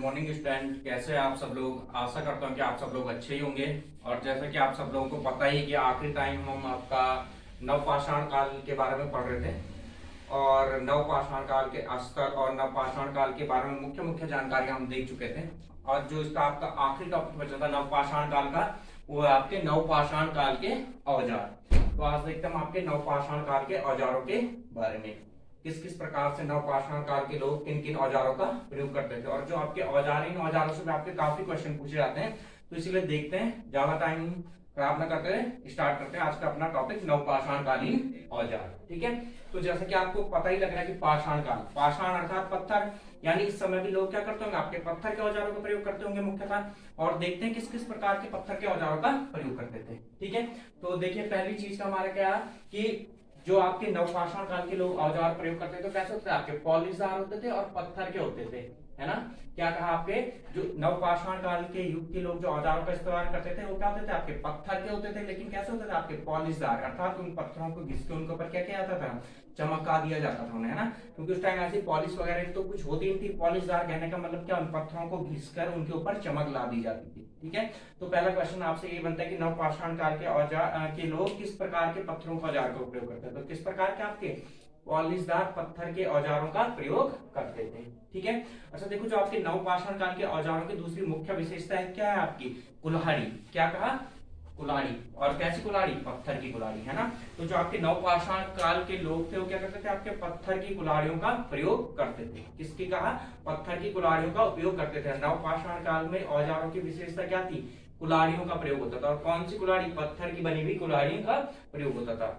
Morning student, कैसे हैं आप सब लोग। आशा करता हूँ कि आप सब लोग अच्छे ही होंगे। और जैसा कि आप सब लोगों को पता ही कि आखिरी टाइम हम आपका नवपाषाण काल के बारे में पढ़ रहे थे और नवपाषाण काल के स्तर और नवपाषाण काल के बारे में मुख्य मुख्य जानकारी हम देख चुके थे। और जो इसका आपका आखिरी टॉपिक बचा था नवपाषाण काल का, वो है आपके नवपाषाण काल के औजार। तो आज देखते हैं हम आपके नवपाषाण काल के औजारों के बारे में, किस किस प्रकार से नवपाषाण काल के लोग किन किन औजारों का प्रयोग करते थे। और जो आपके औजार, इन औजारों से आपके काफी क्वेश्चन पूछे जाते हैं, तो इसीलिए देखते हैं, ज्यादा टाइम खराब ना करते हुए स्टार्ट करते हैं आज का अपना टॉपिक नवपाषाण कालीन औजार। ठीक है, तो जैसे कि आपको पता ही लग रहा है कि पाषाण काल, पाषाण अर्थात पत्थर, यानी इस समय भी लोग क्या करते होंगे, आपके पत्थर के औजारों का प्रयोग करते होंगे मुख्यतः। और देखते हैं किस किस प्रकार के पत्थर के औजारों का प्रयोग करते थे। ठीक है, तो देखिए पहली चीज का हमारा क्या है कि जो आपके नवपाषाण काल के लोग औजार प्रयोग करते थे तो कैसे होते थे, आपके पॉलिशदार होते थे और पत्थर के होते थे, है ना। क्या कहा, आपके जो नवपाषाण काल के युग के लोग जो औजारों का इस्तेमाल करते थे वो क्या होते थे, आपके पत्थर के होते थे, लेकिन कैसे होते थे, आपके पॉलिशदार, अर्थात उन पत्थरों को घिस के उनके ऊपर क्या किया जाता था, चमका दिया जाता था उन्हें, है ना। क्योंकि उस टाइम ऐसी पॉलिश वगैरह तो कुछ होती नहीं थी। पॉलिशदार कहने का मतलब क्या, उन पत्थरों को घिस कर उनके ऊपर चमक ला दी जाती थी। ठीक है, तो पहला क्वेश्चन आपसे ये बनता है कि नवपाषाण काल के औजार के लोग किस प्रकार के पत्थरों का औजार का उपयोग करते थे। तो किस प्रकार के, आपके पॉलिशदार पत्थर के औजारों का प्रयोग करते थे। ठीक है, अच्छा देखो, जो आपके नवपाषाण काल के औजारों की दूसरी मुख्य विशेषता है क्या है, आपकी कुल्हाड़ी। क्या कहा, कुल्हाड़ी। और कैसी कुल्हाड़ी, पत्थर की कुल्हाड़ी, है ना। तो जो आपके नवपाषाण काल के लोग थे वो क्या करते थे, आपके पत्थर की कुल्हाड़ियों का प्रयोग करते थे। किसकी कहा, पत्थर की कुल्हाड़ियों का उपयोग करते थे। नवपाषाण काल में औजारों की विशेषता क्या थी, कुल्हाड़ियों का प्रयोग होता था। और कौन सी कुल्हाड़ी, पत्थर की बनी हुई कुल्हाड़ियों का प्रयोग होता था।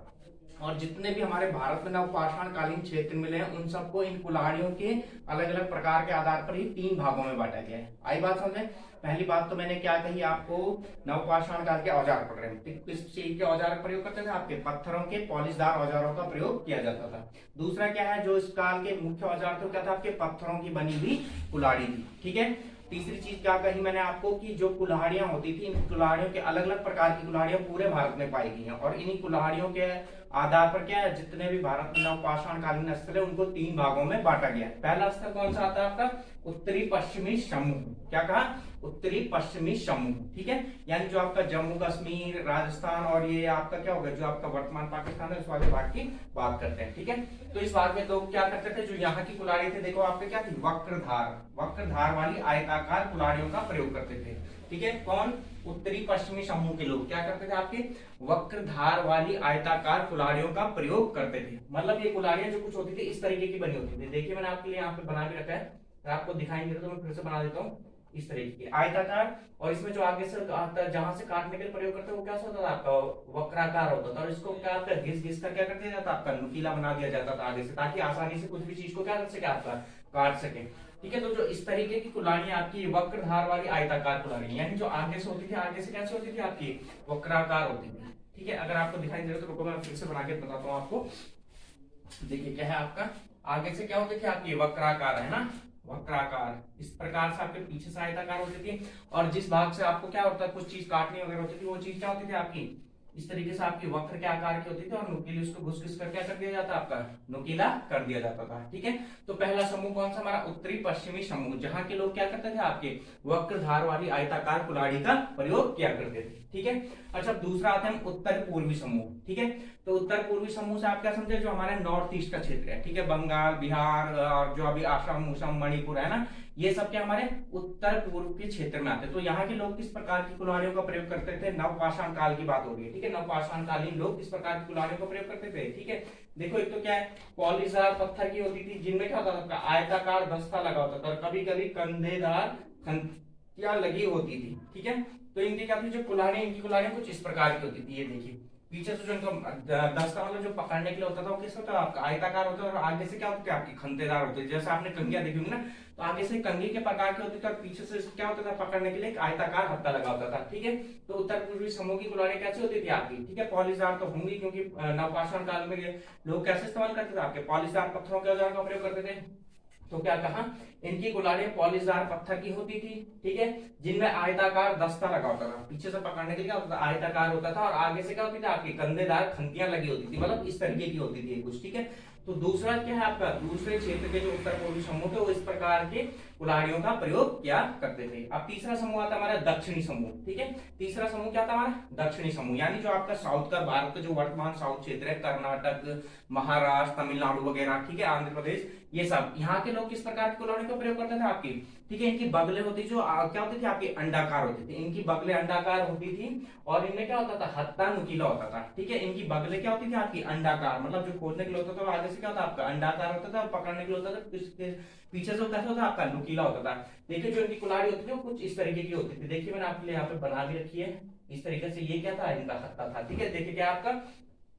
और जितने भी हमारे भारत में नवपाषाण कालीन क्षेत्र मिले हैं उन सबको इन कुल्हाड़ियों के अलग अलग प्रकार के आधार पर ही 3 भागों में बांटा गया है। आई बात समझे। पहली बात तो मैंने क्या कही आपको, नवपाषाण काल के औजार पढ़ रहे हैं, किस चीज के औजार का प्रयोग करते थे, आपके पत्थरों के पॉलिशदार औजारों का प्रयोग किया जाता था। दूसरा क्या है, जो इस काल के मुख्य औजार थे क्या था, आपके पत्थरों की बनी हुई कुल्हाड़ी थी। ठीक है, तीसरी चीज क्या कही मैंने आपको कि जो कुल्हाड़ियां होती थी, इन कुल्हाड़ियों के अलग अलग प्रकार की कुल्हाड़ियां पूरे भारत में पाई गई हैं। और इन्हीं कुल्हाड़ियों के आधार पर क्या है, जितने भी भारत में नवपाषाण कालीन स्थल है उनको 3 भागों में बांटा गया है। पहला स्तर कौन सा आता है आपका, उत्तरी पश्चिमी समूह। क्या कहा, उत्तरी पश्चिमी समूह। ठीक है, यानी जो आपका जम्मू कश्मीर, राजस्थान और ये आपका क्या होगा, जो आपका वर्तमान पाकिस्तान है उस वाले भाग की बात करते हैं। ठीक है, तो इस भाग में लोग क्या करते थे, जो यहाँ की कुल्हाड़ी थे, देखो आपके क्या थी, वक्रधार, वक्रधार वाली आयताकार कुल्हाड़ियों का प्रयोग करते थे। ठीक है, कौन, उत्तरी पश्चिमी समूह के लोग क्या करते थे, आपके वक्रधार वाली आयताकार कुल्हाड़ियों का प्रयोग करते थे। मतलब ये कुल्हाड़ियां जो कुछ होती थी इस तरीके की बनी होती थी। देखिए मैंने आपके लिए यहाँ पे बना के रखा है, अगर आपको दिखाई नहीं दे रहा तो मैं फिर से बना देता हूँ। इस तरीके की आयताकार, और इसमें जो आगे से जहां से काटने के लिए प्रयोग करते हैं वो क्या होता था, आपका वक्राकार होता था। और इसको क्या होता है, घिस घिस कर क्या कर दिया जाता, आपका नुकीला बना दिया जाता था आगे से, ताकि आसानी से कुछ भी चीज को क्या कर सके, आपका काट सके। ठीक है, तो जो इस तरीके की कुल्हाड़ियां आपकी वक्रधार वाली आयताकार कुल्हाड़ी, यानी जो आगे से होती थी, आगे से कैसे होती थी, आपकी वक्राकार होती थी। ठीक है, अगर आपको दिखाई दे रहा तो रुको मैं फिर से बना के बताता हूँ आपको। देखिए क्या है, आपका आगे से क्या होती थी, आपकी वक्राकार, है ना, वक्राकार। इस प्रकार से आपके पीछे से आयताकार होती थी। और जिस भाग से आपको क्या होता है, कुछ चीज काटनी वगैरह होती थी, वो चीज क्या होती थी, आपकी इस तरीके से आपकी वक्र के आकार की होती थी, और नुकीली उसको घुस घुस कर क्या कर दिया जाता, आपका नुकीला कर दिया जाता था। ठीक है, तो पहला समूह कौन सा, हमारा उत्तरी पश्चिमी समूह, जहां के लोग क्या करते थे, आपके वक्रधार वाली आयताकार कुल्हाड़ी का प्रयोग किया करते थे। ठीक है, अच्छा दूसरा आता है उत्तर पूर्वी समूह। ठीक है, तो उत्तर पूर्वी समूह से आप क्या समझे, जो हमारे नॉर्थ ईस्ट का क्षेत्र है। ठीक है, बंगाल, बिहार और जो अभी आसाम, उसाम, मणिपुर है ना, ये सब क्या हमारे उत्तर पूर्व के क्षेत्र में आते हैं। तो यहाँ के लोग किस प्रकार की कुल्हाड़ियों का प्रयोग करते थे, नवपाषाण काल की बात हो रही है। ठीक है, नवपाषाण कालीन लोग किस प्रकार की कुल्हाड़ियों का प्रयोग करते थे। ठीक है, देखो एक तो क्या है, पॉलिशदार पत्थर की होती थी, जिनमें क्या होता था, आयताकार दस्ता लगा होता था, और कभी कभी कंधेदार खंतियां लगी होती थी। ठीक है, तो इनकी क्या थी, जो कुल्हाड़ी, इनकी कुल्हाड़ियां कुछ इस प्रकार की होती थी। ये देखिए पीछे से जो इनका दस्ता मतलब जो पकड़ने के लिए होता था वो किस होता था, आपका आयताकार होता था, और आगे से क्या होती थी, आपकी खंतेदार होती थी। जैसे आपने कंघियां देखी होंगी ना, तो आगे से कंघी के प्रकार की होती थी, और पीछे से क्या होता था, पकड़ने के लिए एक आयताकार हत्था लगा होता था। ठीक है, तो उत्तर पूर्वी समूह की कुल्हाड़ी कैसी होती थी आपकी। ठीक है, पॉलिशदार तो होंगी, क्योंकि नवपाषाण काल में लोग कैसे इस्तेमाल करते थे, आपके पॉलिशदार पत्थरों के औजार का प्रयोग करते थे। तो क्या कहा, इनकी कुल्हाड़ियां पॉलिशदार पत्थर की होती थी। ठीक है, जिनमें आयताकार दस्ता लगा होता था, पीछे से पकड़ने के लिए क्या होता था, आयताकार होता था, और आगे से क्या होती थी, आपकी कंधेदार खंतियां लगी होती थी, मतलब इस तरीके की होती थी कुछ। ठीक है, तो दूसरा क्या है आपका, दूसरे क्षेत्र के जो उत्तर पूर्वी समूह थे वो इस प्रकार के कुल्हाड़ियों का प्रयोग किया करते थे। अब तीसरा समूह आता हमारा दक्षिणी समूह। ठीक है, तीसरा समूह क्या था हमारा, दक्षिणी समूह, यानी जो आपका साउथ का भारत का जो वर्तमान साउथ क्षेत्र है, कर्नाटक, महाराष्ट्र, तमिलनाडु वगैरह, ठीक है, आंध्र प्रदेश, ये सब यहाँ के लोग किस प्रकार की कुल्हाड़ियों का प्रयोग करते थे आपकी। ठीक है, इनकी बगलें होती जो क्या होती थी आपकी, अंडाकार होती थी, इनकी बगलें अंडाकार होती थी और इनमें क्या होता था, हत्था नुकीला होता था। ठीक है, इनकी बगलें क्या होती थी आपकी, अंडाकार, मतलब जो खोदने के लिए होता था आगे से क्या होता आपका अंडाकार होता था, और पकड़ने के लिए होता था पीछे से कैसा होता आपका नुकीला होता था। देखिए जो इनकी कुल्हाड़ी होती थी वो कुछ इस तरीके की होती थी। देखिए मैंने आपके लिए यहाँ पे बना भी रखी है इस तरीके से, ये क्या था, इनका हत्था था। ठीक है, देखिए क्या आपका,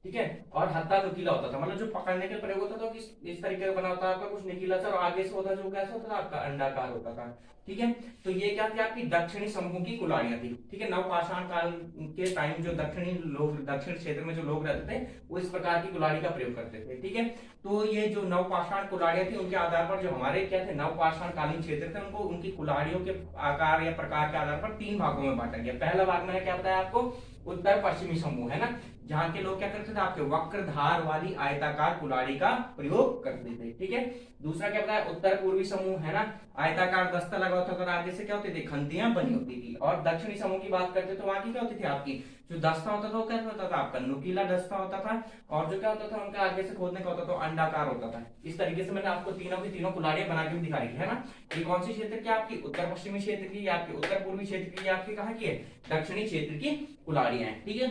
ठीक है, और हत्था नुकीला होता था, मतलब जो पकड़ने के प्रयोग होता था इस तरीके का बना होता था आपका, कुछ नुकीला सा, और आगे से होता जो कैसा होता था आपका, अंडाकार होता था। ठीक है, तो ये क्या थी आपकी दक्षिणी समूह की कुल्हाड़ियां थी। ठीक है, नवपाषाण काल के टाइम जो दक्षिणी लोग, दक्षिण क्षेत्र में जो लोग रहते थे वो इस प्रकार की कुल्हाड़ी का प्रयोग करते थे। ठीक है, तो ये जो नवपाषाण कुल्हाड़ियां थी उनके आधार पर जो हमारे क्या थे नवपाषाण कालीन क्षेत्र थे, उनको उनकी कुल्हाड़ियों के आकार या प्रकार के आधार पर 3 भागों में बांटा गया। पहला भाग मैंने क्या बताया आपको, उत्तर पश्चिमी समूह है ना, जहां के लोग क्या करते थे आपके वक्र धार वाली आयताकार कुल्हाड़ी का प्रयोग करते थे। ठीक है, दूसरा क्या बताया, उत्तर पूर्वी समूह है ना, आयताकार दस्ता लगा होता था, आगे से क्या होती थी, खंतियां बनी होती थी। और दक्षिणी समूह की बात करते तो वहां की क्या होती थी आपकी, जो दस्ता होता था वो क्या होता था आपका, नुकीला दस्ता होता था, और जो क्या होता था उनका आगे से खोदने का होता था अंडाकार होता था। इस तरीके से मैंने आपको तीनों की तीनों कुल्हाड़ियां बना के भी दिखाई है ना। ये कौन सी क्षेत्र की आपकी, उत्तर पश्चिमी क्षेत्र की, या आपकी उत्तर पूर्वी क्षेत्र की, आपकी कहाँ की है, दक्षिणी क्षेत्र की कुल्हाड़ियां हैं। ठीक है,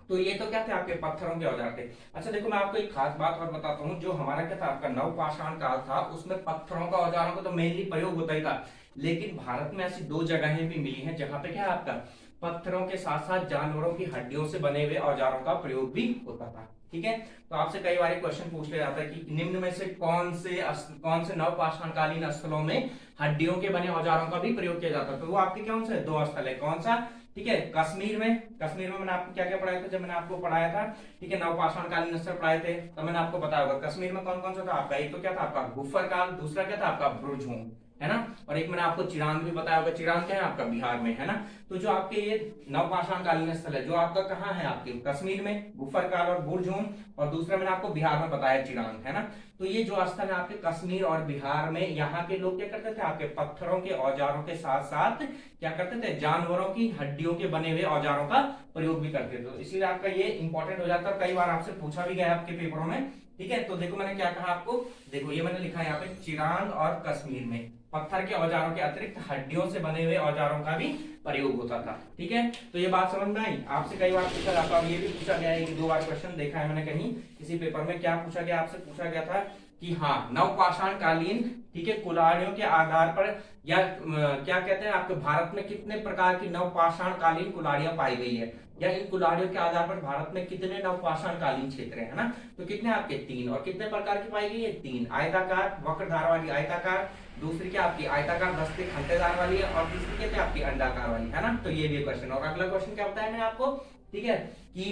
तो ये तो क्या थे आपके पत्थरों के औजार थे। अच्छा देखो मैं आपको एक खास बात और बताता हूँ, जो हमारा क्या था आपका नवपाषाण काल था उसमें पत्थरों का औजारों का तो मेनली प्रयोग होता ही था, लेकिन भारत में ऐसी 2 जगहें भी मिली हैं जहां पे क्या है आपका पत्थरों के साथ साथ जानवरों की हड्डियों से बने हुए औजारों का प्रयोग भी होता था। ठीक है, तो आपसे कई बार क्वेश्चन पूछ लिया जाता है कि निम्न में से कौन से नवपाषाण कालीन स्थलों में हड्डियों के बने औजारों का भी प्रयोग किया जाता है, तो वो आपके कौन से 2 स्थल है, कौन सा, ठीक है, कश्मीर में मैंने आपको क्या क्या पढ़ाया था, जब मैंने आपको पढ़ाया था, ठीक है, नवपाषाण कालीन स्थल पढ़ाए थे, तो मैंने आपको बताया होगा कश्मीर में कौन कौन सा था आपका, एक तो क्या था आपका गुफर काल, दूसरा क्या था आपका ब्रुजहोम, है ना, और एक मैंने आपको चिरांद भी बताया होगा, चिरांद क्या है आपका बिहार में, है ना। तो जो आपके ये नवपाषाण कालीन स्थल है जो आपका कहाँ है आपके कश्मीर में, गुफर काल और बुरजोम, और दूसरा मैंने आपको बिहार में बताया चिरांद, है ना। तो ये जो स्थल है आपके कश्मीर और बिहार में, यहाँ के लोग क्या करते थे आपके पत्थरों के औजारों के साथ साथ क्या करते थे, जानवरों की हड्डियों के बने हुए औजारों का प्रयोग भी करते थे, तो इसीलिए आपका ये इंपॉर्टेंट हो जाता है, कई बार आपसे पूछा भी गया आपके पेपरों में। ठीक है, तो देखो मैंने क्या कहा आपको, देखो ये मैंने लिखा है यहाँ पे चिरांद और कश्मीर में पत्थर के औजारों के अतिरिक्त हड्डियों से बने हुए औजारों का भी प्रयोग होता था। ठीक है, तो ये बात समझ में आई, आपसे कई बार पूछा जाता है, ये भी पूछा गया है, 2 बार क्वेश्चन देखा है मैंने कहीं किसी पेपर में, क्या पूछा गया आपसे, पूछा गया था कि हाँ नवपाषाण कालीन, ठीक है, कुल्हाड़ियों के आधार पर या क्या कहते हैं आपके भारत में कितने प्रकार की नवपाषाण कालीन कुल्हाड़ियां पाई गई है, या इन कुल्हाड़ियों के आधार पर भारत में कितने नवपाषाण कालीन क्षेत्र है ना, तो कितने आपके 3, और कितने प्रकार की पाई गई है 3, आयताकार वक्रधार वाली आयताकार, दूसरी क्या आपकी आयताकार दस्ते खंतेदार वाली है, और तीसरी क्या आपकी अंडाकार वाली, है ना। तो ये भी क्वेश्चन, और अगला क्वेश्चन क्या बताया मैंने आपको, ठीक है, कि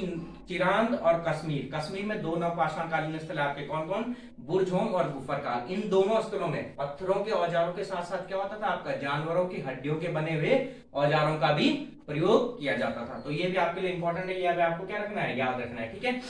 चिरांद और कश्मीर में 2 नवपाषाण कालीन स्थल आपके कौन कौन, बुरजहोम और गुफरकाल, इन दोनों स्थलों में पत्थरों के औजारों के साथ साथ क्या होता था आपका जानवरों की हड्डियों के बने हुए औजारों का भी प्रयोग किया जाता था। तो ये भी आपके लिए इंपॉर्टेंट है, ये आपको क्या रखना है, याद रखना है। ठीक है,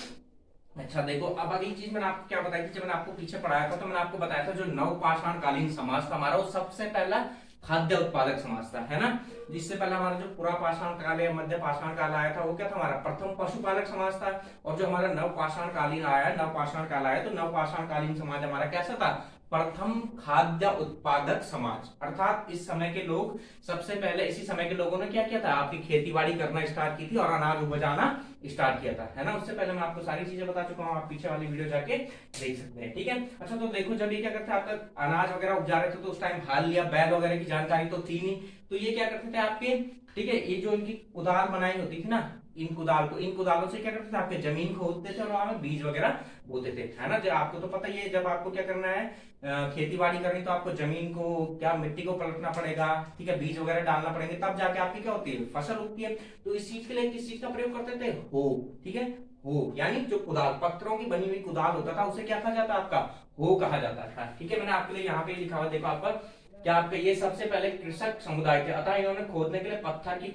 अच्छा देखो अब अगली चीज मैंने आपको क्या बताई थी, जब मैंने आपको पीछे पढ़ाया था तो मैंने आपको बताया था जो नवपाषाण कालीन समाज था हमारा, वो सबसे पहला खाद्य उत्पादक समाज था, है ना। जिससे पहले हमारा जो पूरा पाषाण काल या मध्य पाषाण काल आया था वो क्या था हमारा प्रथम पशुपालक समाज था, और जो हमारा नवपाषाण कालीन आया, नवपाषाण काल आया, तो नवपाषाण कालीन समाज हमारा कैसा था, प्रथम खाद्य उत्पादक समाज, अर्थात इस समय के लोग सबसे पहले, इसी समय के लोगों ने क्या किया था, आपकी खेतीबाड़ी करना स्टार्ट की थी और अनाज उपजाना स्टार्ट किया था, है ना। उससे पहले मैं आपको सारी चीजें बता चुका हूँ, आप पीछे वाली वीडियो जाके देख सकते हैं। ठीक है, अच्छा तो देखो जब ये क्या करते आपका अनाज वगैरह उपजा रहे थे तो उस टाइम हल या बैल वगैरह की जानकारी तो थी नहीं, तो ये क्या करते थे आपके, ठीक है, ये जो इनकी कुदाल बनाई होती थी ना, इन कुदालों से क्या करते थे आपके जमीन खोदते थे और वहां में बीज वगैरह बोते थे, है ना। जब आपको तो पता ही है जब आपको क्या करना है, खेती बाड़ी करनी, तो आपको जमीन को क्या मिट्टी को पलटना पड़ेगा, ठीक है, बीज वगैरह डालना पड़ेंगे, तब जाके आपकी क्या होती है फसल उगती है। तो इस चीज के लिए किस चीज का प्रयोग करते थे, हो, ठीक है, हो, यानी जो कुदाल पत्थरों की बनी हुई कुदाल होता था उसे क्या कहा जाता आपका, हो कहा जाता था। ठीक है, मैंने आपके लिए यहाँ पे लिखा हुआ देखो आपका क्या आपके ये सबसे पहले कृषक समुदाय थे, अतः इन्होंने खोदने के लिए पत्थर की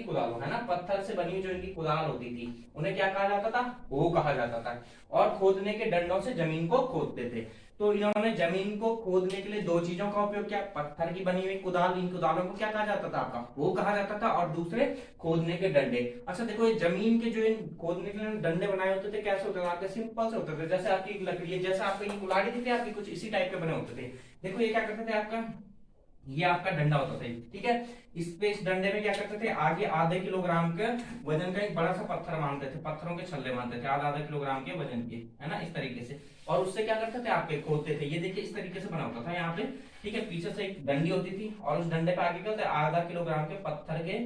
कुदालों है ना, पत्थर से बनी हुई जो इनकी कुदाल होती थी उन्हें क्या कहा जाता था, वो कहा जाता था। और खोदने के डंडों से जमीन को खोदते थे। तो इन्होंने जमीन को खोदने के लिए दो चीजों का उपयोग किया, पत्थर की बनी हुई कुदाल, इन कुदालों को क्या कहा जाता था आपका, वो कहा जाता था, और दूसरे खोदने के डंडे। अच्छा देखो, ये जमीन के जो इन खोदने के लिए डंडे बनाए होते थे कैसे होते थे आपके, सिंपल से होते थे, जैसे आपकी लकड़ी है, जैसे आपकी ये कुल्हाड़ी थी आपकी, कुछ इसी टाइप के बने होते थे। देखो ये क्या करते थे आपका, ये आपका डंडा होता था, ठीक है। इस डंडे में क्या करते थे, आगे आधे किलोग्राम के वजन का एक बड़ा सा पत्थर मानते थे, पत्थरों के छल्ले मानते थे आधा आधा किलोग्राम के वजन के, है ना, इस तरीके से। और उससे क्या करते थे आपके, खोदते थे। ये देखिए इस तरीके से बना होता था यहाँ पे, ठीक है। पीछे से एक डंडी होती थी और उस डंडे पे आगे क्या होता है, आधा किलोग्राम के पत्थर के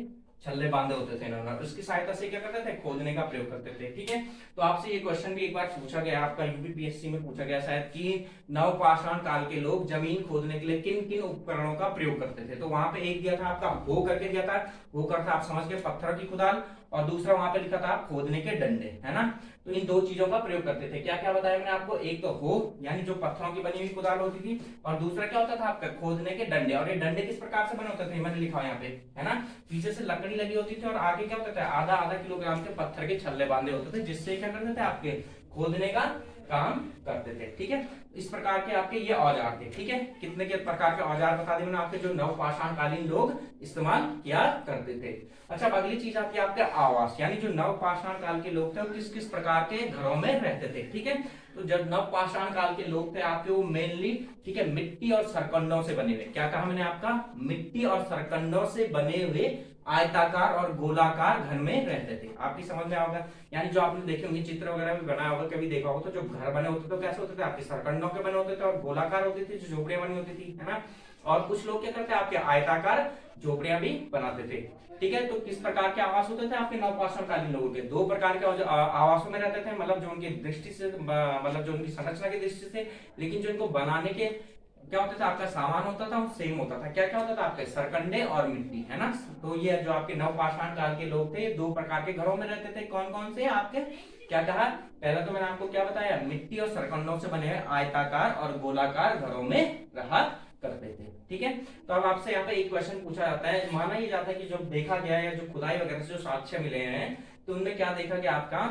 छल्ले बांधे होते थे इन्होंने, उसकी सहायता से क्या करते थे, खोदने का प्रयोग करते थे, ठीक है। तो आपसे ये क्वेश्चन भी एक बार पूछा गया, आपका यूपीपीएससी में पूछा गया शायद, कि नवपाषाण काल के लोग जमीन खोदने के लिए किन किन उपकरणों का प्रयोग करते थे। तो वहां पे एक दिया था आपका हो करके दिया था, वो करता आप समझ गए, पत्थर की कुदाल, और दूसरा वहां पे लिखा था खोदने के डंडे, है ना। तो इन दो चीजों का प्रयोग करते थे। क्या क्या बताया मैंने आपको, एक तो हो यानी जो पत्थरों की बनी हुई कुदाल होती थी, और दूसरा क्या होता था आपका, खोदने के डंडे। और ये डंडे किस प्रकार से बने होते थे, मैंने लिखा यहाँ पे, है ना। पीछे से लकड़ी लगी होती थी और आगे क्या होता था, आधा आधा किलोग्राम के पत्थर के छल्ले बांधे होते थे, जिससे क्या करते थे आपके खोदने का काम करते थे, ठीक है। इस प्रकार के आपके ये औजार थे, ठीक है। कितने के प्रकार के औजार बता दिए मैंने आपके, जो नवपाषाण कालीन लोग इस्तेमाल किया करते थे। अच्छा, अब अगली चीज आती है आपके आवास, यानी जो नवपाषाण काल के लोग थे वो किस किस प्रकार के घरों में रहते थे, ठीक है। तो जब नवपाषाण काल के लोग थे आपके, वो मेनली, ठीक है, मिट्टी और सरकंडों से बने हुए, क्या कहा मैंने आपका, मिट्टी और सरकंडों से बने हुए आयताकार और गोलाकार घर में रहते थे। आपकी समझ में आओगे, यानी जो आपने देखे होंगे चित्र वगैरह भी बनाया होगा, कभी देखा होगा, तो जो घर बने होते थे कैसे होते थे आपके, सरकंडों के बने होते थे और गोलाकार होती थी, जो झोपड़ियां बनी होती थी, है ना। और कुछ लोग क्या करते आपके आयताकार झोपड़ियां भी बनाते थे, ठीक है। तो किस प्रकार के आवास होते थे आपके नवपाषाण कालीन लोगों के, दो प्रकार के आवासों में रहते थे, मतलब जो उनकी दृष्टि से, मतलब जो उनकी संरचना की दृष्टि से, लेकिन जो इनको बनाने के क्या होता था आपका सामान होता था वो सेम होता था। क्या क्या होता था आपके, सरकंडे और मिट्टी, है ना। तो ये जो आपके नवपाषाण काल के लोग थे, ये दो प्रकार के घरों में रहते थे। कौन कौन से आपके, क्या कहा, पहला तो मैंने आपको क्या बताया, मिट्टी और सरकंडों से बने हुए आयताकार और गोलाकार घरों में रहा करते थे, ठीक है। तो अब आपसे यहाँ पे एक क्वेश्चन पूछा जाता है, माना ये जाता है कि जो देखा गया है, या जो खुदाई वगैरह से जो साक्ष्य मिले हैं, तो उनमें क्या देखा गया आपका,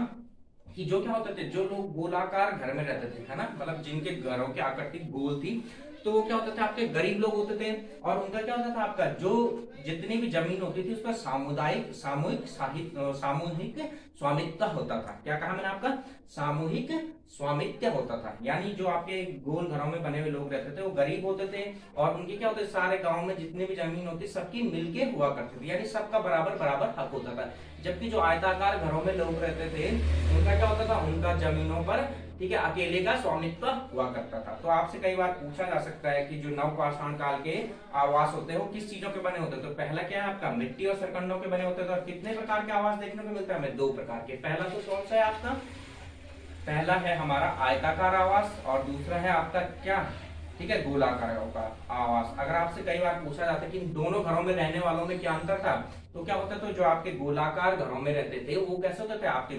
कि जो क्या होते थे, जो लोग गोलाकार घर में रहते थे, है ना, मतलब जिनके घरों की आकृति गोल थी, तो वो क्या होता था आपके गरीब लोग होते थे। और उनका क्या होता था आपका, जो जितनी भी जमीन होती थी उस पर सामुदायिक सामूहिक सामूहिक स्वामित्व होता था। क्या कहा मैंने आपका, सामूहिक स्वामित्व होता था। यानी जो आपके गोल घरों में बने हुए लोग रहते थे वो गरीब होते थे, और उनकी क्या होते, सारे गांव में जितनी भी जमीन होती सबकी मिलके हुआ करती थी, यानी सबका बराबर बराबर हक होता था। जबकि जो आयताकार घरों में लोग रहते थे उनका क्या होता था, उनका जमीनों पर, ठीक है, अकेले का स्वामित्व हुआ करता था। तो आपसे कई बार पूछा जा सकता है कि जो नवपाषाण काल के आवास होते हैं वो किस चीजों के बने होते हैं। तो पहला क्या है आपका, मिट्टी और सरकंडों के बने होते थे। और कितने प्रकार के आवास देखने को मिलता है हमें, दो प्रकार के। पहला तो कौन सा है आपका, पहला है हमारा आयताकार आवास, और दूसरा है आपका क्या, ठीक है, गोलाकार का आवास। अगर आपसे कई बार पूछा जाता है कि इन दोनों घरों में रहने वालों में क्या अंतर था, तो क्या होता था, जो आपके गोलाकार घरों में रहते थे वो कैसे होते थे आपके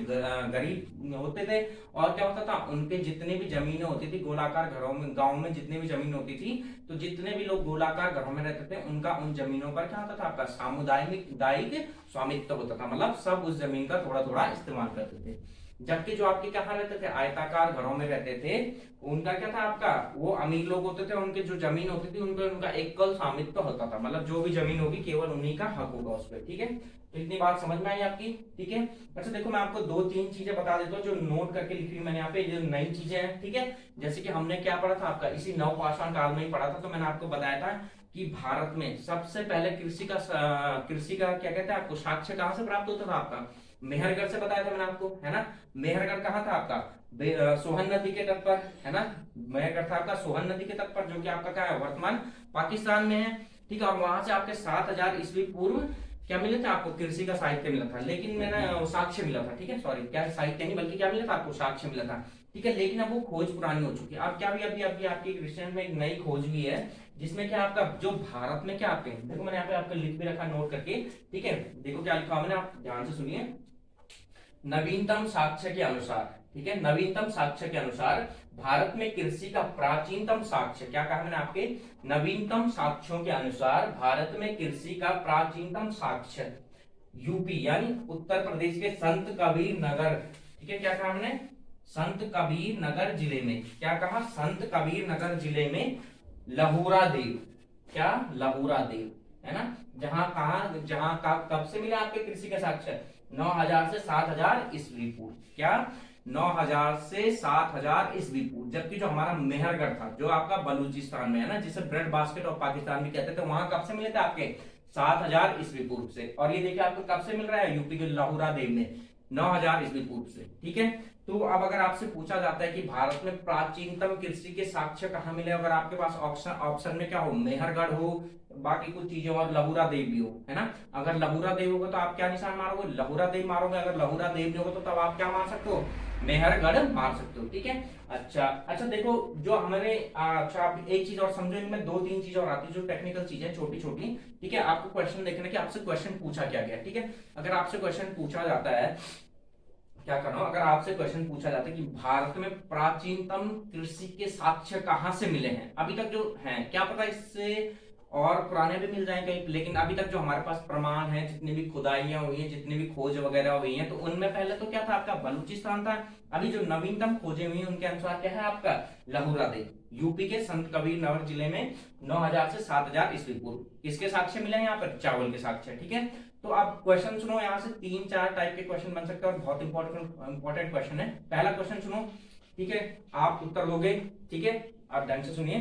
गरीब होते थे। और क्या होता था, उनके जितने भी जमीनें होती थी गोलाकार घरों में, गांव में जितने भी जमीन होती थी, तो जितने भी लोग गोलाकार घरों में रहते थे उनका उन जमीनों पर क्या होता था आपका, सामुदायिक स्वामित्व होता था, मतलब सब उस जमीन का थोड़ा थोड़ा इस्तेमाल करते थे। जबकि जो आपके कहाँ रहते थे, आयताकार घरों में रहते थे, उनका क्या था आपका, वो अमीर लोग होते थे, उनके जो जमीन होती थी उनका उनका एकल स्वामित्व होता था, मतलब जो भी जमीन होगी केवल उन्हीं का हक होगा उस पर, ठीक है। तो इतनी बात समझ में आई आपकी, ठीक है। अच्छा देखो, मैं आपको दो तीन चीजें बता देता हूँ जो नोट करके लिखी मैंने यहाँ पे, जो नई चीजें हैं, ठीक है। जैसे कि हमने क्या पढ़ा था आपका, इसी नवपाषाण काल में ही पढ़ा था। तो मैंने आपको बताया था कि भारत में सबसे पहले कृषि का क्या कहते हैं आपको, साक्ष्य कहाँ से प्राप्त होता था आपका, मेहरगढ़ से बताया था मैंने आपको, है ना। मेहरगढ़ कहाँ था आपका, सोहन नदी के तट पर, है ना। मेहरगढ़ था आपका सोहन नदी के तट पर, जो कि आपका क्या है, वर्तमान पाकिस्तान में है, ठीक है। और वहां से आपके 7000 ईस्वी पूर्व क्या मिले थे आपको, कृषि का साहित्य मिला था, लेकिन मैंने साक्ष्य मिला था, ठीक है, सॉरी, क्या साहित्य नहीं बल्कि क्या मिला था आपको, साक्ष्य मिला था, ठीक है। लेकिन अब वो खोज पुरानी हो चुकी है। अब क्या भी अभी अभी आपकी रिसेंट में एक नई खोज भी है, जिसमें क्या आपका, जो भारत में क्या आपके, देखो मैंने यहाँ पे आपका लिख भी रखा नोट करके, ठीक है। देखो क्या लिखा मैंने, आप ध्यान से सुनिए। नवीनतम साक्ष्य के अनुसार, ठीक है, नवीनतम साक्ष्य के अनुसार भारत में कृषि का प्राचीनतम साक्ष्य, क्या कहा मैंने आपके, नवीनतम साक्ष्यों के अनुसार भारत में कृषि का प्राचीनतम साक्ष्य यूपी यानी उत्तर प्रदेश के संत कबीर नगर, ठीक है, क्या कहा मैंने, संत कबीर नगर जिले में, क्या कहा, संत कबीर नगर जिले में लहुरा देव, क्या, लहुरा देव, है ना, जहां का कब से मिला आपके कृषि का साक्ष्य, 9000 से 7000 ईस्वी पूर्व, क्या, 9000 से 7000 ईस्वी पूर्व। जबकि जो हमारा मेहरगढ़ था जो आपका बलूचिस्तान में है ना, जिसे ब्रेड बास्केट ऑफ पाकिस्तान भी कहते थे, वहां कब से मिले थे आपके, 7000 ईस्वी पूर्व से। और ये देखिए आपको कब से मिल रहा है, यूपी के लहुरा देव में 9000 ईस्वी पूर्व से, ठीक है। तो अब अगर आपसे पूछा जाता है कि भारत में प्राचीनतम कृषि के साक्ष्य कहाँ मिले, अगर आपके पास ऑप्शन में क्या हो, मेहरगढ़ हो, बाकी कुछ चीजें और लहुरा देव भी हो, है ना। अगर लहुरा देव होगा तो आप क्या निशान मारोगे, लहुरा देव मारोगे। अगर लहुरा देव नहीं होगा तो तब आप क्या मार सकते हो, मेहरगढ़ मार सकते हो, ठीक है। अच्छा देखो, जो हमारे अच्छा आप एक चीज और समझो, इनमें 2-3 चीज और आती है जो टेक्निकल चीजें छोटी छोटी, ठीक है। आपको क्वेश्चन देखना कि आपसे क्वेश्चन पूछा क्या गया, ठीक है। अगर आपसे क्वेश्चन पूछा जाता है, क्या करना, अगर आपसे क्वेश्चन पूछा जाता है कि भारत में प्राचीनतम कृषि के साक्ष्य कहां से मिले हैं, अभी तक जो हैं, क्या पता इससे और पुराने भी मिल जाएं कहीं, लेकिन अभी तक जो हमारे पास प्रमाण है, जितनी भी खुदाइयां हुई हैं, जितनी भी खोज वगैरह हुई हैं, तो उनमें पहले तो क्या था आपका, बलूचिस्तान था। अभी जो नवीनतम खोजें हुई हैं उनके अनुसार क्या है आपका, लहुरा देव, यूपी के संत कबीर नगर जिले में 9000 से 7000 ईस्वी पूर्व। किसके साक्ष्य मिले हैं यहाँ पर, चावल के साक्ष्य, ठीक है। तो आप क्वेश्चन सुनो, यहाँ से 3-4 टाइप के क्वेश्चन बन सकते हैं और बहुत इंपॉर्टेंट क्वेश्चन है। पहला क्वेश्चन सुनो, ठीक है, आप उत्तर दोगे, ठीक है। आप ढंग से सुनिए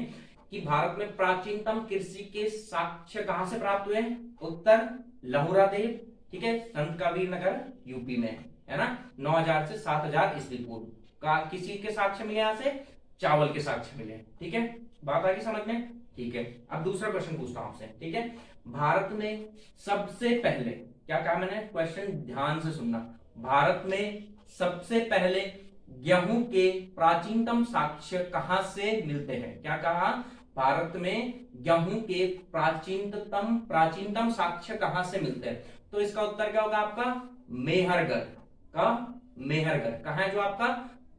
कि भारत में प्राचीनतम कृषि के साक्ष्य कहां से प्राप्त हुए, उत्तर लहुरा देव, ठीक है, संत कबीर नगर यूपी में, है ना, 9000 से 7000 ईस्वी पूर्व का किसी के साक्ष्य मिले, यहाँ से चावल के साक्ष्य मिले, ठीक है। बात आ गई समझ में, ठीक है। अब दूसरा क्वेश्चन पूछता हूं आपसे, ठीक है। भारत में सबसे पहले, क्या कहा मैंने, क्वेश्चन ध्यान से सुनना, भारत में सबसे पहले गेहूं के प्राचीनतम साक्ष्य कहां से मिलते हैं, क्या कहा, भारत में गेहूं के प्राचीनतम साक्ष्य कहां से मिलते हैं। तो इसका उत्तर क्या होगा आपका, मेहरगढ़ का, मेहरगढ़ कहां है, जो आपका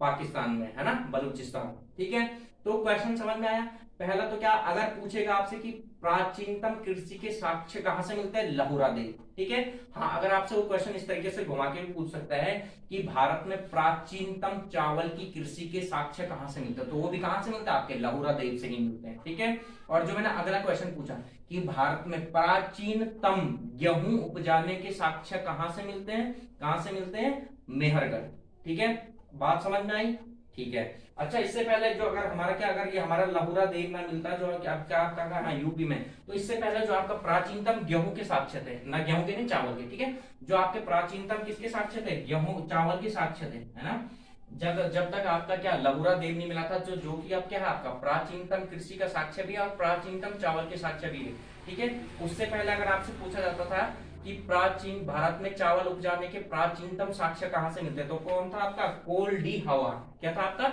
पाकिस्तान में है ना, बलूचिस्तान, ठीक है। तो क्वेश्चन समझ में आया। पहला तो क्या, अगर पूछेगा आपसे कि प्राचीनतम कृषि के साक्ष्य कहां से मिलते हैं, लहुरा देव, ठीक है। हाँ, अगर आपसे वो क्वेश्चन इस तरीके से घुमा के भी पूछ सकता है कि भारत में प्राचीनतम चावल की कृषि के साक्ष्य कहां से मिलते हैं, तो वो भी कहां से मिलता है, आपके लहुरा देव से ही मिलते हैं, ठीक है। और जो मैंने अगला क्वेश्चन पूछा कि भारत में प्राचीनतम गेहूं उपजाने के साक्ष्य कहां से मिलते हैं, कहां से मिलते हैं, मेहरगढ़, ठीक है। बात समझ में आई, ठीक है। अच्छा, इससे पहले जो अगर हमारा क्या, अगर ये हमारा लहुरा देव में मिलता जो क्या आपका कहा यूपी में, तो इससे पहले जो आपका प्राचीनतम गेहूं के साक्ष्य थे, ना गेहूं के नहीं चावल के, ठीक है। जो आपके प्राचीनतम किसके साक्ष्य थे, गेहूं चावल के साक्ष्य थे, है ना। जब तक आपका क्या लहुरा देव नहीं मिला था, जो कि अब क्या है आपका प्राचीनतम कृषि का साक्ष्य भी है और प्राचीनतम चावल के साक्ष्य भी है, ठीक है। उससे पहले अगर आपसे पूछा जाता था कि प्राचीन भारत में चावल उपजाने के प्राचीनतम साक्ष्य कहां से मिलते, तो कौन था आपका, कोल्डी हवा, क्या था आपका,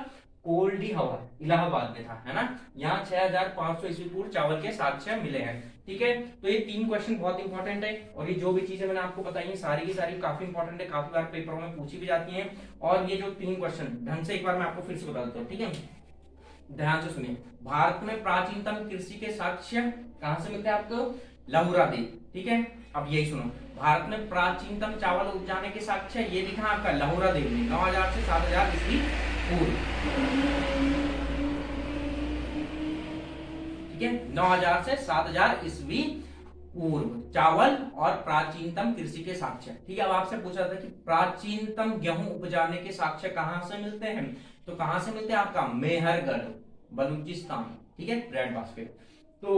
कोल्डी हवा, इलाहाबाद में था, है ना। यहाँ 6500 ईस्वी पूर्व चावल के साक्ष्य मिले हैं, ठीक है। तो ये 3 क्वेश्चन बहुत इंपॉर्टेंट है और ये जो भी चीजें मैंने आपको बताई है सारी की सारी काफी इंपॉर्टेंट है, काफी बार पेपरों में पूछी भी जाती हैं। और ये जो 3 क्वेश्चन ढंग से एक बार मैं आपको फिर से बता देता हूँ, ठीक है, ध्यान से सुनिए। भारत में प्राचीनतम कृषि के साक्ष्य कहां से मिलते हैं आपको, लहुरा देव, ठीक है। अब यही सुनो, भारत में प्राचीनतम चावल उपजाने के साक्ष्य ये भी कहां आपका, लहुरा देव में, 9000 से 7000 ईस्वी पूर्व, ठीक है, 9000 से 7000 ईस्वी पूर्व चावल और प्राचीनतम कृषि के साक्ष्य, ठीक है। अब आपसे पूछा था कि प्राचीनतम गेहूं उपजाने के साक्ष्य कहां से मिलते हैं, तो कहां से मिलते हैं आपका, मेहरगढ़, बलूचिस्तान, ठीक है, ब्रेड बास्केट। तो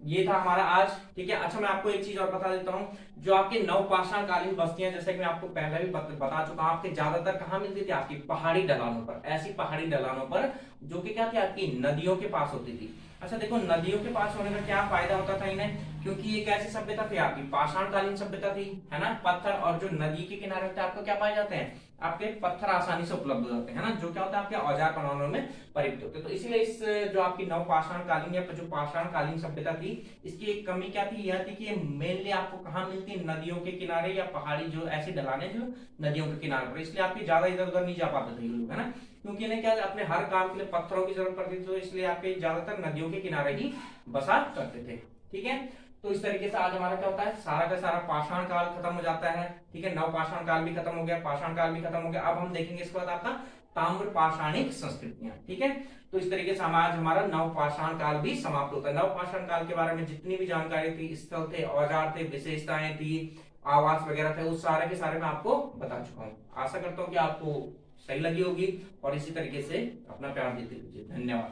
ये था हमारा आज, ठीक है। अच्छा, मैं आपको एक चीज और बता देता हूँ, जो आपके नवपाषाण कालीन बस्तियां, जैसे कि मैं आपको पहले भी बता चुका हूं, आपके ज्यादातर कहां मिलती थी, आपकी पहाड़ी ढलानों पर, ऐसी पहाड़ी ढलानों पर जो कि क्या थी, आपकी नदियों के पास होती थी। अच्छा देखो, नदियों के पास होने का क्या फायदा होता था इन्हें, क्योंकि एक ऐसी सभ्यता थी आपकी, पाषाणकालीन सभ्यता थी, है ना। पत्थर, और जो नदी के किनारे होते हैं आपको क्या पाए जाते हैं, आपके पत्थर आसानी से उपलब्ध हो जाते हैं, है ना, जो क्या होता है आपके औजार बनाने में प्रयुक्त होते हैं। तो इसीलिए इस जो आपकी नवपाषाणकालीन या जो पाषाणकालीन सभ्यता थी, इसकी एक कमी क्या थी, यह थी कि मेनली आपको कहाँ मिलती है, नदियों के किनारे या पहाड़ी जो ऐसी ढलाने जो नदियों के किनारे पर, इसलिए आपकी ज्यादा इधर उधर नहीं जा पाते थे ये लोग, है ना, क्योंकि इन्हें क्या अपने हर काम के लिए पत्थरों की जरूरत पड़ती थी, तो इसलिए आपके ज्यादातर नदियों के किनारे ही बसा करते थे। ठीक है, तो इस तरीके से आज हमारा क्या होता है, सारा का सारा पाषाण काल खत्म हो जाता है। ठीक है, नवपाषाण काल भी खत्म हो गया, पाषाण काल भी खत्म हो गया। अब हम देखेंगे इसके बाद आपका ताम्र पाषाणिक संस्कृतियां। ठीक है, तो इस तरीके से आज हमारा नवपाषाण काल भी समाप्त होता है। नवपाषाण काल के बारे में जितनी भी जानकारी थी, स्थल थे, औजार थे, विशेषताएं थी, आवास वगैरह थे, उस सारे के सारे मैं आपको बता चुका हूँ। आशा करता हूँ कि आपको सही लगी होगी, और इसी तरीके से अपना प्यार देते रहिए। धन्यवाद।